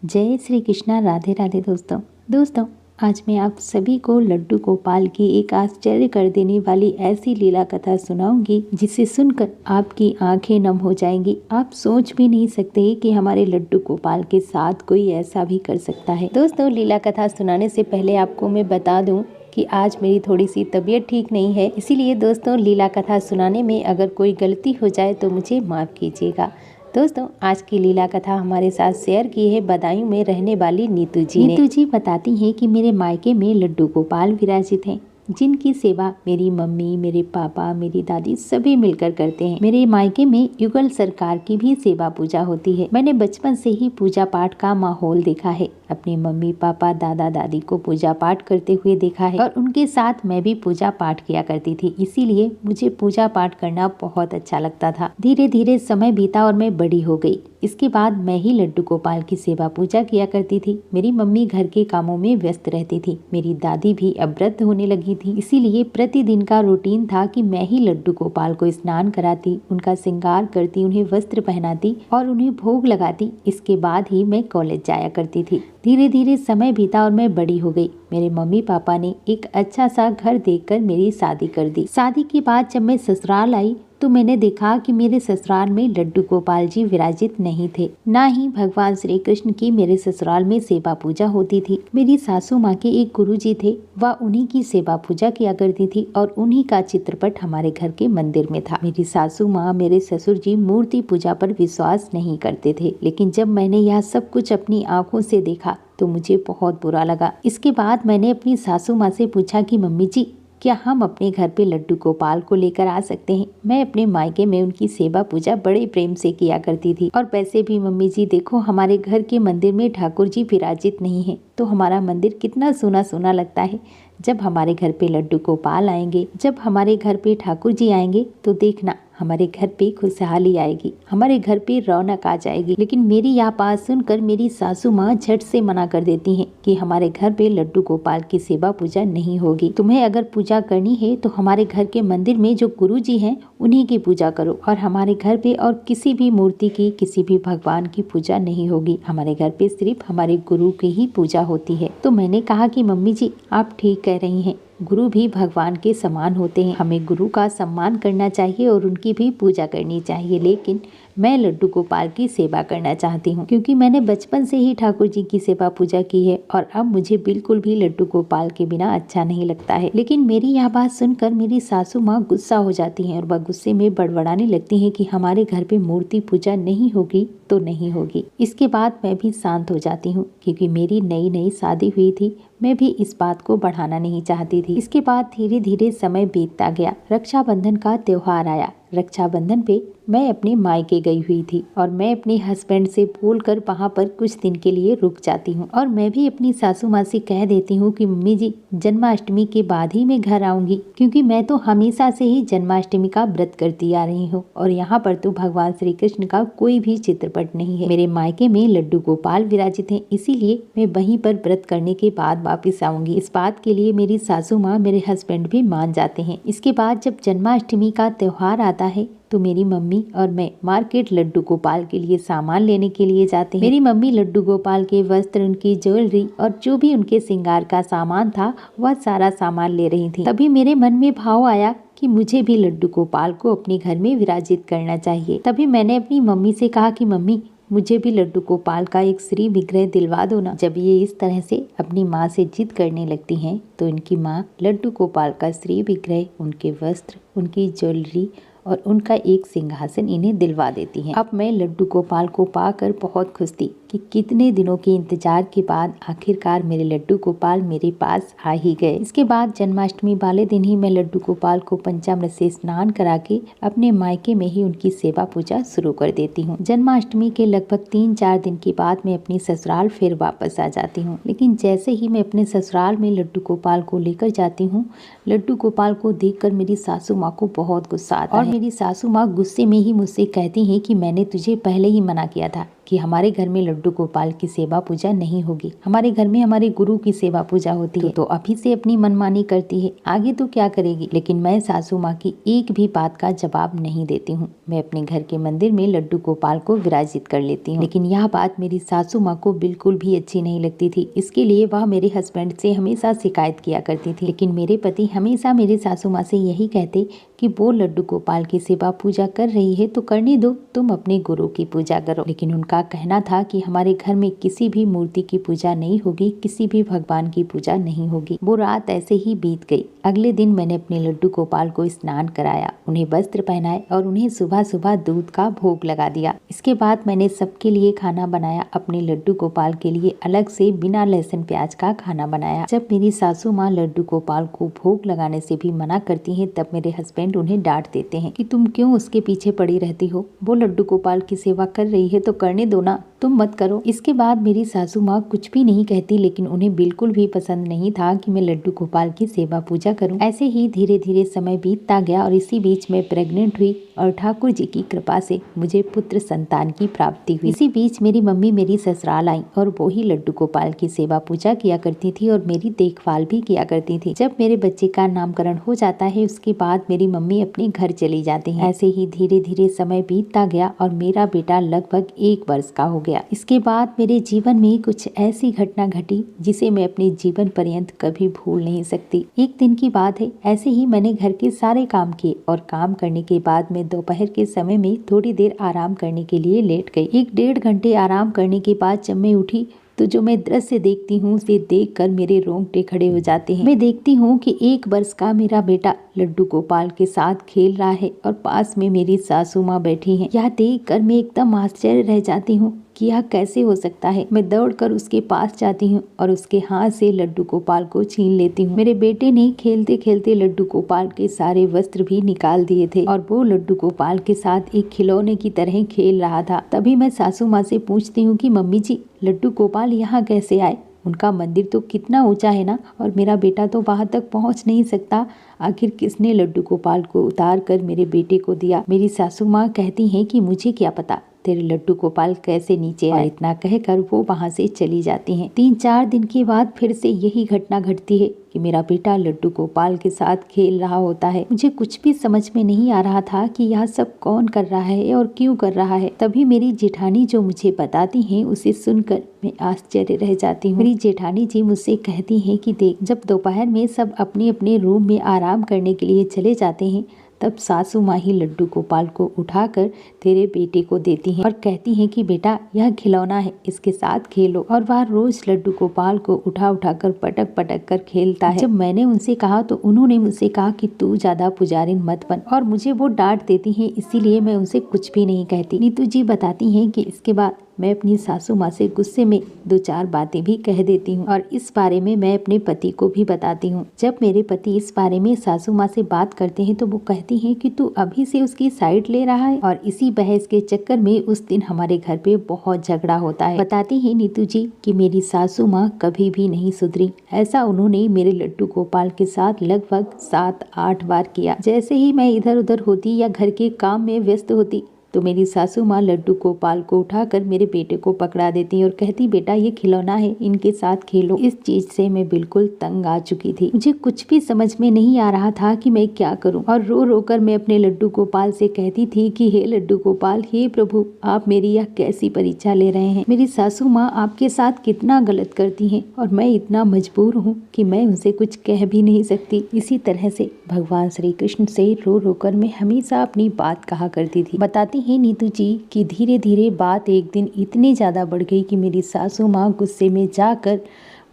जय श्री कृष्णा। राधे राधे दोस्तों आज मैं आप सभी को लड्डू गोपाल की एक आश्चर्य कर देने वाली ऐसी लीला कथा सुनाऊंगी जिसे सुनकर आपकी आंखें नम हो जाएंगी। आप सोच भी नहीं सकते कि हमारे लड्डू गोपाल के साथ कोई ऐसा भी कर सकता है। दोस्तों लीला कथा सुनाने से पहले आपको मैं बता दूं कि आज मेरी थोड़ी सी तबीयत ठीक नहीं है, इसीलिए दोस्तों लीला कथा सुनाने में अगर कोई गलती हो जाए तो मुझे माफ़ कीजिएगा। दोस्तों आज की लीला कथा हमारे साथ शेयर की है बदायूं में रहने वाली नीतू जी ने। नीतू जी बताती हैं कि मेरे मायके में लड्डू गोपाल विराजित हैं, जिनकी सेवा मेरी मम्मी, मेरे पापा, मेरी दादी सभी मिलकर करते हैं। मेरे मायके में युगल सरकार की भी सेवा पूजा होती है। मैंने बचपन से ही पूजा पाठ का माहौल देखा है। अपने मम्मी पापा दादा दादी को पूजा पाठ करते हुए देखा है और उनके साथ मैं भी पूजा पाठ किया करती थी, इसीलिए मुझे पूजा पाठ करना बहुत अच्छा लगता था। धीरे धीरे समय बीता और मैं बड़ी हो गई। इसके बाद मैं ही लड्डू गोपाल की सेवा पूजा किया करती थी। मेरी मम्मी घर के कामों में व्यस्त रहती थी। मेरी दादी भी अब वृद्ध होने लगी थी, इसीलिए प्रतिदिन का रूटीन था कि मैं ही लड्डू गोपाल को स्नान कराती, उनका श्रृंगार करती, उन्हें वस्त्र पहनाती और उन्हें भोग लगाती। इसके बाद ही मैं कॉलेज जाया करती थी। धीरे धीरे समय बीता और मैं बड़ी हो गई। मेरे मम्मी पापा ने एक अच्छा सा घर देखकर मेरी शादी कर दी। शादी के बाद जब मैं ससुराल आई तो मैंने देखा कि मेरे ससुराल में लड्डू गोपाल जी विराजित नहीं थे, ना ही भगवान श्री कृष्ण की मेरे ससुराल में सेवा पूजा होती थी। मेरी सासू माँ के एक गुरु जी थे, वह उन्हीं की सेवा पूजा किया करती थी और उन्हीं का चित्रपट हमारे घर के मंदिर में था। मेरी सासू माँ, मेरे ससुर जी मूर्ति पूजा पर विश्वास नहीं करते थे, लेकिन जब मैंने यह सब कुछ अपनी आंखों से देखा तो मुझे बहुत बुरा लगा। इसके बाद मैंने अपनी सासू माँ से पूछा कि मम्मी जी, क्या हम अपने घर पे लड्डू गोपाल को लेकर आ सकते हैं? मैं अपने मायके में उनकी सेवा पूजा बड़े प्रेम से किया करती थी। और वैसे भी मम्मी जी देखो, हमारे घर के मंदिर में ठाकुर जी विराजित नहीं है, तो हमारा मंदिर कितना सूना सूना लगता है। जब हमारे घर पे लड्डू गोपाल आएंगे, जब हमारे घर पे ठाकुर जी आएंगे तो देखना हमारे घर पे खुशहाली आएगी, हमारे घर पे रौनक आ जाएगी। लेकिन मेरी यह बात सुनकर मेरी सासू माँ झट से मना कर देती हैं कि हमारे घर पे लड्डू गोपाल की सेवा पूजा नहीं होगी। तुम्हें अगर पूजा करनी है तो हमारे घर के मंदिर में जो गुरु जी हैं उन्हीं की पूजा करो, और हमारे घर पे और किसी भी मूर्ति की, किसी भी भगवान की पूजा नहीं होगी। हमारे घर पे सिर्फ हमारे गुरु की ही पूजा होती है। तो मैंने कहा कि मम्मी जी आप ठीक कह रही हैं, गुरु भी भगवान के समान होते हैं, हमें गुरु का सम्मान करना चाहिए और उनकी भी पूजा करनी चाहिए। लेकिन मैं लड्डू गोपाल की सेवा करना चाहती हूँ, क्योंकि मैंने बचपन से ही ठाकुर जी की सेवा पूजा की है और अब मुझे बिल्कुल भी लड्डू गोपाल के बिना अच्छा नहीं लगता है। लेकिन मेरी यह बात सुनकर मेरी सासू माँ गुस्सा हो जाती हैं और वह गुस्से में बड़बड़ाने लगती हैं कि हमारे घर पे मूर्ति पूजा नहीं होगी तो नहीं होगी। इसके बाद मैं भी शांत हो जाती हूँ, क्योंकि मेरी नई नई शादी हुई थी, मैं भी इस बात को बढ़ाना नहीं चाहती थी। इसके बाद धीरे धीरे समय बीतता गया। रक्षाबंधन का त्योहार आया। रक्षाबंधन पे मैं अपने मायके गई हुई थी और मैं अपने हस्बैंड से बोलकर वहाँ पर कुछ दिन के लिए रुक जाती हूँ और मैं भी अपनी सासू माँ से कह देती हूँ कि मम्मी जी जन्माष्टमी के बाद ही मैं घर आऊंगी, क्योंकि मैं तो हमेशा से ही जन्माष्टमी का व्रत करती आ रही हूँ और यहाँ पर तो भगवान श्री कृष्ण का कोई भी चित्रपट नहीं है। मेरे मायके में लड्डू गोपाल विराजित हैं, इसीलिए मैं वहीं पर व्रत करने के बाद वापिस आऊंगी। इस बात के लिए मेरी सासू माँ, मेरे हस्बैंड भी मान जाते हैं। इसके बाद जब जन्माष्टमी का त्योहार आता है तो मेरी मम्मी और मैं मार्केट लड्डू गोपाल के लिए सामान लेने के लिए जाते हैं। मेरी मम्मी लड्डू गोपाल के वस्त्र, उनकी ज्वेलरी और जो भी उनके श्रृंगार का सामान था वह सारा सामान ले रही थी। तभी मेरे मन में भाव आया कि मुझे भी लड्डू गोपाल को अपने घर में विराजित करना चाहिए। तभी मैंने अपनी मम्मी से कहा कि मम्मी मुझे भी लड्डू गोपाल का एक श्री विग्रह दिलवा दो ना। जब ये इस तरह से अपनी माँ से जिद करने लगती हैं तो इनकी माँ लड्डू गोपाल का श्री विग्रह, उनके वस्त्र, उनकी ज्वेलरी और उनका एक सिंहासन इन्हें दिलवा देती हैं। अब मैं लड्डू गोपाल को पाकर बहुत खुश थी कि कितने दिनों के इंतजार के बाद आखिरकार मेरे लड्डू गोपाल मेरे पास आ ही गए। इसके बाद जन्माष्टमी वाले दिन ही मैं लड्डू गोपाल को पंचामृत से स्नान करा के अपने मायके में ही उनकी सेवा पूजा शुरू कर देती हूँ। जन्माष्टमी के लगभग 3-4 दिन के बाद मैं अपनी ससुराल फिर वापस आ जाती हूँ। लेकिन जैसे ही मैं अपने ससुराल में लड्डू गोपाल को लेकर जाती हूँ, लड्डू गोपाल को देखकर मेरी सासू माँ को बहुत गुस्सा आता है और मेरी सासू माँ गुस्से में ही मुझसे कहती हैं कि मैंने तुझे पहले ही मना किया था कि हमारे घर में लड्डू गोपाल की सेवा पूजा नहीं होगी, हमारे घर में हमारे गुरु की सेवा पूजा होती है, तो अभी से अपनी मनमानी करती है, आगे तो क्या करेगी। लेकिन मैं सासू माँ की एक भी बात का जवाब नहीं देती हूँ। मैं अपने घर के मंदिर में लड्डू गोपाल को विराजित कर लेती हूँ। लेकिन यह बात मेरी सासू माँ को बिल्कुल भी अच्छी नहीं लगती थी। इसके लिए वह मेरे हस्बैंड से हमेशा शिकायत किया करती थी। लेकिन मेरे पति हमेशा मेरे सासू माँ से यही कहते कि वो लड्डू गोपाल की सेवा पूजा कर रही है तो करने दो, तुम अपने गुरु की पूजा करो। लेकिन उनका कहना था कि हमारे घर में किसी भी मूर्ति की पूजा नहीं होगी, किसी भी भगवान की पूजा नहीं होगी। वो रात ऐसे ही बीत गई। अगले दिन मैंने अपने लड्डू गोपाल को स्नान कराया, उन्हें वस्त्र पहनाए और उन्हें सुबह सुबह दूध का भोग लगा दिया। इसके बाद मैंने सबके लिए खाना बनाया। अपने लड्डू गोपाल के लिए अलग से बिना लहसुन प्याज का खाना बनाया। जब मेरी सासू माँ लड्डू गोपाल को भोग लगाने से भी मना करती है तब मेरे हस्बैंड उन्हें डांट देते हैं कि तुम क्यों उसके पीछे पड़ी रहती हो, वो लड्डू गोपाल की सेवा कर रही है तो करने दो ना, तुम मत करो। इसके बाद मेरी सासू माँ कुछ भी नहीं कहती, लेकिन उन्हें बिल्कुल भी पसंद नहीं था कि मैं लड्डू गोपाल की सेवा पूजा करूं। ऐसे ही धीरे धीरे समय बीतता गया और इसी बीच मैं प्रेग्नेंट हुई और ठाकुर जी की कृपा से मुझे पुत्र संतान की प्राप्ति हुई। इसी बीच मेरी मम्मी मेरी ससुराल आई और वो ही लड्डू गोपाल की सेवा पूजा किया करती थी और मेरी देखभाल भी किया करती थी। जब मेरे बच्चे का नामकरण हो जाता है उसके बाद मेरी मम्मी अपने घर चली जाती है। ऐसे ही धीरे धीरे समय बीतता गया और मेरा बेटा लगभग 1 वर्ष का हो गया। इसके बाद मेरे जीवन में कुछ ऐसी घटना घटी जिसे मैं अपने जीवन पर्यंत कभी भूल नहीं सकती। एक दिन की बात है, ऐसे ही मैंने घर के सारे काम किए और काम करने के बाद मैं दोपहर के समय में थोड़ी देर आराम करने के लिए लेट गई। 1-1.5 घंटे आराम करने के बाद जब मैं उठी तो जो मैं दृश्य देखती हूँ उसे देखकर मेरे रोंगटे खड़े हो जाते हैं। मैं देखती हूँ कि 1 वर्ष का मेरा बेटा लड्डू गोपाल के साथ खेल रहा है और पास में मेरी सासू माँ बैठी हैं। यह देखकर मैं एकदम आश्चर्य रह जाती हूँ कि यह कैसे हो सकता है। मैं दौड़कर उसके पास जाती हूँ और उसके हाथ से लड्डू गोपाल को छीन लेती हूँ। मेरे बेटे ने खेलते खेलते लड्डू गोपाल के सारे वस्त्र भी निकाल दिए थे और वो लड्डू गोपाल के साथ एक खिलौने की तरह खेल रहा था। तभी मैं सासू माँ से पूछती हूँ कि मम्मी जी, लड्डू गोपाल यहाँ कैसे आए? उनका मंदिर तो कितना ऊंचा है ना, और मेरा बेटा तो वहां तक पहुंच नहीं सकता। आखिर किसने लड्डू गोपाल को उतार कर मेरे बेटे को दिया? मेरी सासू माँ कहती हैं कि मुझे क्या पता तेरे लड्डू गोपाल कैसे नीचे आए। इतना कहकर वो वहां से चली जाती हैं। 3-4 दिन के बाद फिर से यही घटना घटती है कि मेरा बेटा लड्डू गोपाल के साथ खेल रहा होता है। मुझे कुछ भी समझ में नहीं आ रहा था कि यह सब कौन कर रहा है और क्यों कर रहा है। तभी मेरी जेठानी जो मुझे बताती हैं उसे सुनकर मैं आश्चर्य रह जाती हूँ। मेरी जेठानी जी मुझसे कहती हैं कि देख, जब दोपहर में सब अपने अपने रूम में आराम करने के लिए चले जाते हैं तब सासू माँ ही लड्डू गोपाल को उठाकर तेरे बेटे को देती हैं और कहती हैं कि बेटा यह खिलौना है, इसके साथ खेलो। और वह रोज लड्डू गोपाल को उठा कर पटक पटक कर खेलता है। जब मैंने उनसे कहा तो उन्होंने मुझसे कहा कि तू ज्यादा पुजारिन मत बन, और मुझे वो डांट देती हैं, इसीलिए मैं उनसे कुछ भी नहीं कहती। नीतू जी बताती हैं कि इसके बाद मैं अपनी सासू माँ से गुस्से में 2-4 बातें भी कह देती हूँ और इस बारे में मैं अपने पति को भी बताती हूँ। जब मेरे पति इस बारे में सासू माँ से बात करते हैं तो वो कहती हैं कि तू अभी से उसकी साइड ले रहा है, और इसी बहस के चक्कर में उस दिन हमारे घर पे बहुत झगड़ा होता है। बताती है नीतू जी कि मेरी सासू माँ कभी भी नहीं सुधरी। ऐसा उन्होंने मेरे लड्डू गोपाल के साथ लगभग 7-8 बार किया। जैसे ही मैं इधर उधर होती या घर के काम में व्यस्त होती तो मेरी सासू माँ लड्डू गोपाल को उठाकर मेरे बेटे को पकड़ा देती और कहती, बेटा ये खिलौना है, इनके साथ खेलो। इस चीज से मैं बिल्कुल तंग आ चुकी थी। मुझे कुछ भी समझ में नहीं आ रहा था कि मैं क्या करूं, और रो रो कर मैं अपने लड्डू गोपाल से कहती थी कि हे लड्डू गोपाल, हे प्रभु, आप मेरी यह कैसी परीक्षा ले रहे हैं। मेरी सासू माँ आपके साथ कितना गलत करती हैं और मैं इतना मजबूर हूँ कि मैं उनसे कुछ कह भी नहीं सकती। इसी तरह से भगवान श्री कृष्ण से रो रो कर मैं हमेशा अपनी बात कहा करती थी। बताती है नीतू जी कि धीरे धीरे बात एक दिन इतनी ज्यादा बढ़ गई कि मेरी सासू माँ गुस्से में जाकर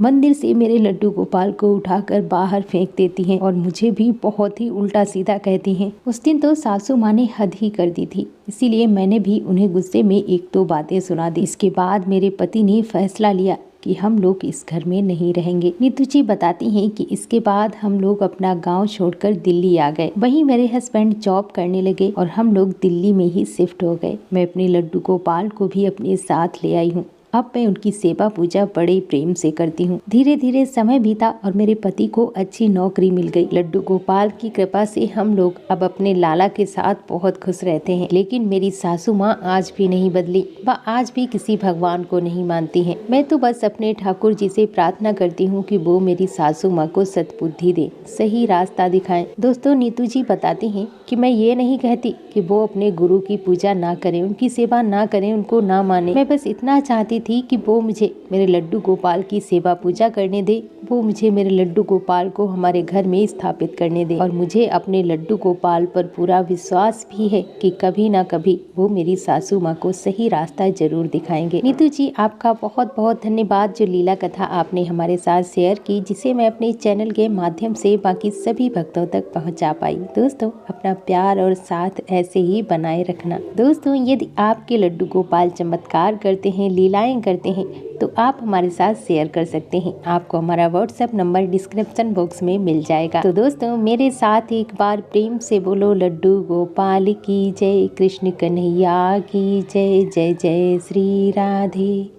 मंदिर से मेरे लड्डू गोपाल को उठाकर बाहर फेंक देती हैं और मुझे भी बहुत ही उल्टा सीधा कहती हैं। उस दिन तो सासू माँ ने हद ही कर दी थी, इसीलिए मैंने भी उन्हें गुस्से में 1-2 बातें सुना दी। इसके बाद मेरे पति ने फैसला लिया कि हम लोग इस घर में नहीं रहेंगे। नीतू जी बताती हैं कि इसके बाद हम लोग अपना गांव छोड़कर दिल्ली आ गए। वहीं मेरे हस्बैंड जॉब करने लगे और हम लोग दिल्ली में ही शिफ्ट हो गए। मैं अपने लड्डू गोपाल को भी अपने साथ ले आई हूँ। अब मैं उनकी सेवा पूजा बड़े प्रेम से करती हूँ। धीरे धीरे समय बीता और मेरे पति को अच्छी नौकरी मिल गई। लड्डू गोपाल की कृपा से हम लोग अब अपने लाला के साथ बहुत खुश रहते हैं। लेकिन मेरी सासू माँ आज भी नहीं बदली, वह आज भी किसी भगवान को नहीं मानती हैं। मैं तो बस अपने ठाकुर जी से प्रार्थना करती हूँ कि वो मेरी सासू माँ को सद्बुद्धि दे, सही रास्ता दिखाएं। दोस्तों, नीतू जी बताती हैं कि मैं ये नहीं कहती कि वो अपने गुरु की पूजा ना करें, उनकी सेवा ना करें, उनको ना माने। मैं बस इतना चाहती थी कि वो मुझे मेरे लड्डू गोपाल की सेवा पूजा करने दे, वो मुझे मेरे लड्डू गोपाल को हमारे घर में स्थापित करने दे। और मुझे अपने लड्डू गोपाल पर पूरा विश्वास भी है कि कभी ना कभी वो मेरी सासू माँ को सही रास्ता जरूर दिखाएंगे। नीतू जी, आपका बहुत बहुत धन्यवाद जो लीला कथा आपने हमारे साथ शेयर की, जिसे मैं अपने चैनल के माध्यम से बाकी सभी भक्तों तक पहुँचा पाई। दोस्तों, अपना प्यार और साथ ऐसे ही बनाए रखना। दोस्तों, यदि आपके लड्डू गोपाल चमत्कार करते हैं, लीलाएं करते हैं, तो आप हमारे साथ शेयर कर सकते हैं। आपको हमारा व्हाट्सएप नंबर डिस्क्रिप्शन बॉक्स में मिल जाएगा। तो दोस्तों, मेरे साथ एक बार प्रेम से बोलो लड्डू गोपाल की जय, कृष्ण कन्हैया की जय, जय जय श्री राधे।